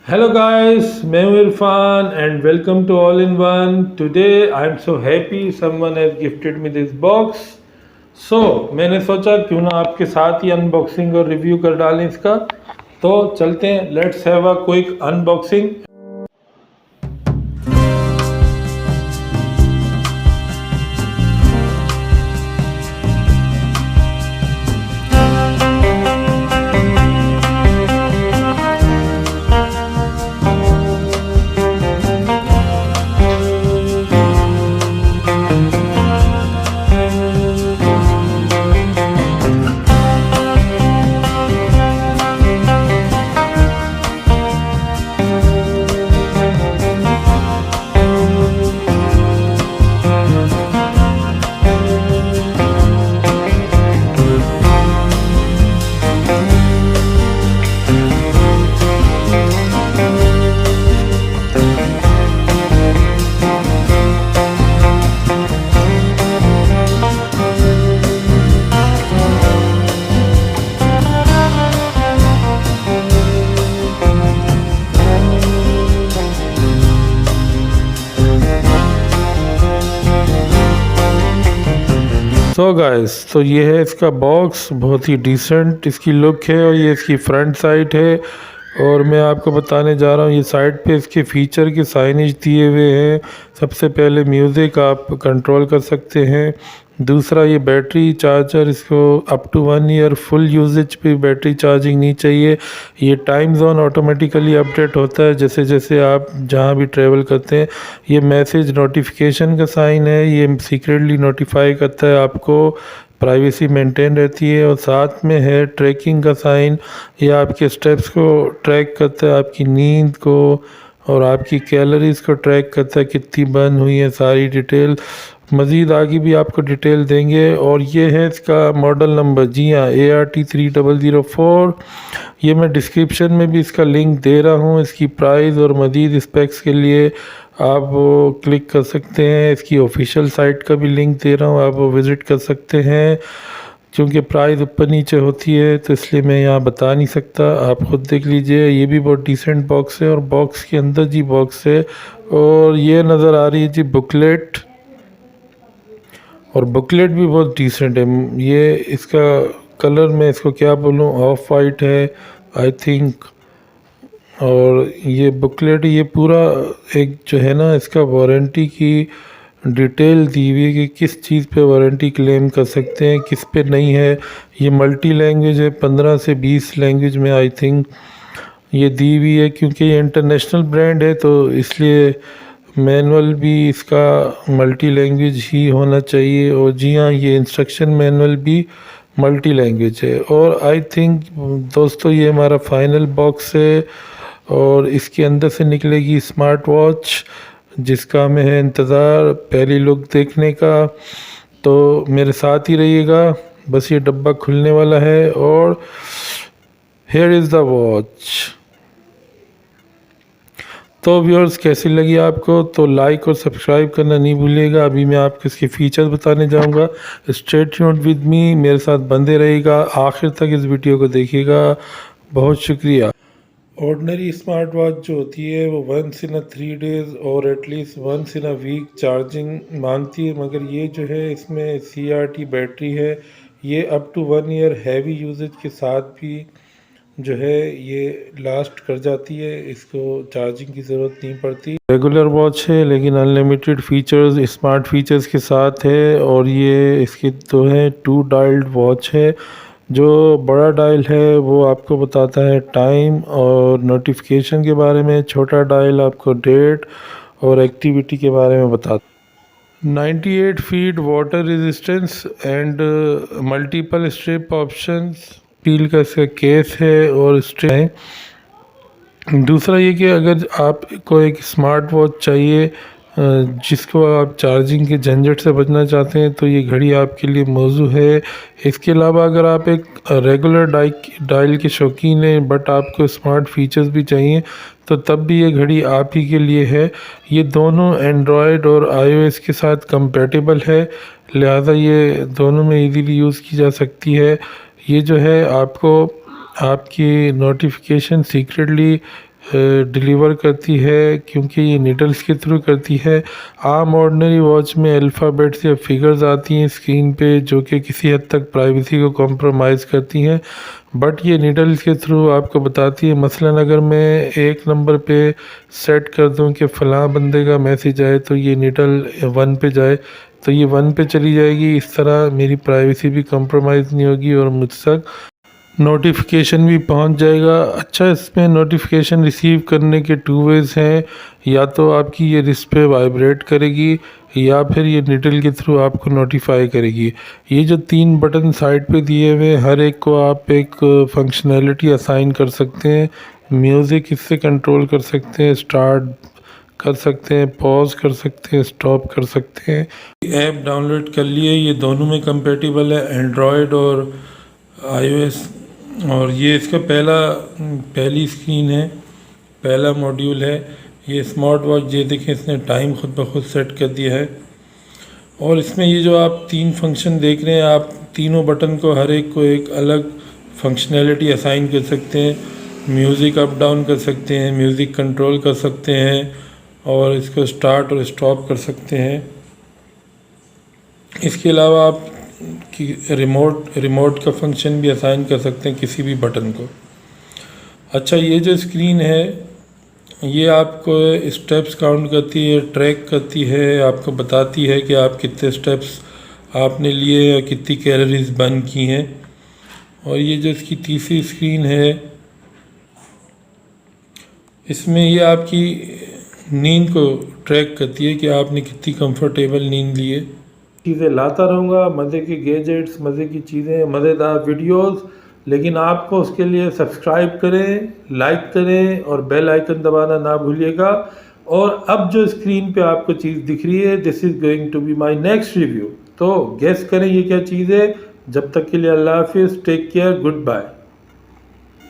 Hello guys, मैं हूँ Irfan and welcome to All in One. Today I am so happy someone has gifted me this box. So मैंने सोचा क्यों ना आपके साथ ही अनबॉक्सिंग और रिव्यू कर डालें इसका। तो चलते हैं, let's have a quick unboxing. So guys, तो ये है इसका बॉक्स, बहुत ही डिसेंट इसकी लुक है और ये इसकी फ्रंट साइड है। और मैं आपको बताने जा रहा हूँ, ये साइड पे इसके फीचर के साइनेज दिए हुए हैं। सबसे पहले म्यूज़िक आप कंट्रोल कर सकते हैं। दूसरा, ये बैटरी चार्जर, इसको up to 1 year full usage पे बैटरी चार्जिंग नहीं चाहिए। ये टाइम जोन ऑटोमेटिकली अपडेट होता है जैसे जैसे आप जहाँ भी ट्रैवल करते हैं। ये मैसेज नोटिफिकेशन का साइन है, ये सीक्रेटली नोटिफाई करता है आपको, प्राइवेसी मेंटेन रहती है। और साथ में है ट्रैकिंग का साइन, ये आपके स्टेप्स को ट्रैक करता है, आपकी नींद को और आपकी कैलोरीज को ट्रैक करता है, कितनी बर्न हुई है, सारी डिटेल। मज़ीद आगे भी आपको डिटेल देंगे। और ये है इसका मॉडल नंबर, जी हाँ, ART3004। ये मैं डिस्क्रिप्शन में भी इसका लिंक दे रहा हूँ। इसकी प्राइस और मज़ीद स्पेक्स के लिए आप वो क्लिक कर सकते हैं। इसकी ऑफिशियल साइट का भी लिंक दे रहा हूँ, आप वो विज़िट कर सकते हैं। क्योंकि प्राइस ऊपर नीचे होती है तो इसलिए मैं यहाँ बता नहीं सकता, आप ख़ुद देख लीजिए। ये भी बहुत डिसेंट बॉक्स है और बॉक्स के अंदर जी बॉक्स है। और ये नज़र आ रही है जी बुकलेट, और बुकलेट भी बहुत डिसेंट है। ये इसका कलर मैं इसको क्या बोलूँ, ऑफ वाइट है आई थिंक। और ये बुकलेट, ये पूरा एक जो है ना, इसका वारंटी की डिटेल दी हुई है कि किस चीज़ पे वारंटी क्लेम कर सकते हैं, किस पे नहीं है। ये मल्टी लैंग्वेज है, 15 से 20 लैंग्वेज में आई थिंक ये दी हुई है। क्योंकि ये इंटरनेशनल ब्रांड है तो इसलिए मैनुअल भी इसका मल्टी लैंग्वेज ही होना चाहिए। और जी हाँ, ये इंस्ट्रक्शन मैनुअल भी मल्टी लैंग्वेज है। और आई थिंक दोस्तों, ये हमारा फाइनल बॉक्स है और इसके अंदर से निकलेगी स्मार्ट वॉच, जिसका हमें है इंतज़ार पहली लुक देखने का। तो मेरे साथ ही रहिएगा, बस ये डब्बा खुलने वाला है और हेयर इज़ द वॉच। तो व्यूअर्स, कैसी लगी आपको? तो लाइक और सब्सक्राइब करना नहीं भूलिएगा। अभी मैं आपको इसके फीचर्स बताने जाऊंगा। स्टे ट्यून्ड विद मी, मेरे साथ बंधे रहिएगा, आखिर तक इस वीडियो को देखिएगा। बहुत शुक्रिया। ऑर्डिनरी स्मार्ट वॉच जो होती है वो 1 इन 3 डेज़ और एटलीस्ट 1 इन वीक चार्जिंग मांगती है, मगर ये जो है इसमें CRT बैटरी है। ये up to 1 year heavy usage के साथ भी जो है ये लास्ट कर जाती है, इसको चार्जिंग की ज़रूरत नहीं पड़ती। रेगुलर वॉच है लेकिन अनलिमिटेड फीचर्स, स्मार्ट फीचर्स के साथ है। और ये इसकी तो है 2 डायल्ड वॉच है। जो बड़ा डायल है वो आपको बताता है टाइम और नोटिफिकेशन के बारे में, छोटा डायल आपको डेट और एक्टिविटी के बारे में बताता। 98 feet water resistance and multiple strip options, steel का इसका केस है और स्ट्रिप है। दूसरा ये कि अगर आपको एक स्मार्ट वॉच चाहिए जिसको आप चार्जिंग के झंझट से बचना चाहते हैं तो ये घड़ी आपके लिए मौजू है। इसके अलावा अगर आप एक रेगुलर डायल के शौकीन हैं बट आपको स्मार्ट फीचर्स भी चाहिए तो तब भी ये घड़ी आप ही के लिए है। ये दोनों एंड्रॉयड और iOS के साथ कंपेटेबल है, लिहाजा ये दोनों में इजीली यूज़ की जा सकती है। ये जो है आपको आपकी नोटिफिकेशन सीक्रेटली डिलीवर करती है, क्योंकि ये नीडल्स के थ्रू करती है। आम ऑर्डिनरी वॉच में अल्फ़ाबेट्स या फिगर्स आती हैं स्क्रीन पे, जो कि किसी हद तक प्राइवेसी को कॉम्प्रोमाइज़ करती हैं, बट ये नीडल्स के थ्रू आपको बताती है। मसलन अगर मैं 1 नंबर पे सेट कर दूं कि फ़लाँ बंदे का मैसेज आए तो ये नीडल 1 पे जाए, तो ये 1 पे चली जाएगी। इस तरह मेरी प्राइवेसी भी कॉम्प्रोमाइज़ नहीं होगी और मुझ तक नोटिफिकेशन भी पहुंच जाएगा। अच्छा, इसमें नोटिफिकेशन रिसीव करने के 2 वेज़ हैं। या तो आपकी ये रिस्ट पे वाइब्रेट करेगी, या फिर ये निडल के थ्रू आपको नोटिफाई करेगी। ये जो 3 बटन साइड पे दिए हुए, हर एक को आप एक फंक्शनैलिटी असाइन कर सकते हैं। म्यूज़िक इससे कंट्रोल कर सकते हैं, स्टार्ट कर सकते हैं, पॉज कर सकते हैं, स्टॉप कर सकते हैं। ऐप डाउनलोड कर लिए, ये दोनों में कंपेटिबल है, एंड्रॉयड और iOS। और ये इसका पहली स्क्रीन है, पहला मॉड्यूल है। ये स्मार्ट वॉच, ये देखें इसने टाइम खुद ब खुद सेट कर दिया है। और इसमें ये जो आप 3 फंक्शन देख रहे हैं, आप तीनों बटन को हर एक को एक अलग फंक्शनैलिटी असाइन कर सकते हैं। म्यूज़िक अप डाउन कर सकते हैं, म्यूज़िक कंट्रोल कर सकते हैं, और इसको स्टार्ट और स्टॉप कर सकते हैं। इसके अलावा आप कि रिमोट का फंक्शन भी असाइन कर सकते हैं किसी भी बटन को। अच्छा, ये जो स्क्रीन है ये आपको स्टेप्स काउंट करती है, ट्रैक करती है, आपको बताती है कि आप कितने स्टेप्स आपने लिए या कितनी कैलोरीज बर्न की हैं। और ये जो इसकी तीसरी स्क्रीन है, इसमें ये आपकी नींद को ट्रैक करती है कि आपने कितनी कंफर्टेबल नींद ली है। चीज़ें लाता रहूँगा, मज़े की गैजेट्स, मज़े की चीज़ें, मज़ेदार वीडियोस, लेकिन आपको उसके लिए सब्सक्राइब करें, लाइक करें और बेल आइकन दबाना ना भूलिएगा। और अब जो स्क्रीन पे आपको चीज़ दिख रही है, this is going to be my next review. तो गेस करें ये क्या चीज़ है। जब तक के लिए अल्लाह हाफिज़, टेक केयर, गुड बाय।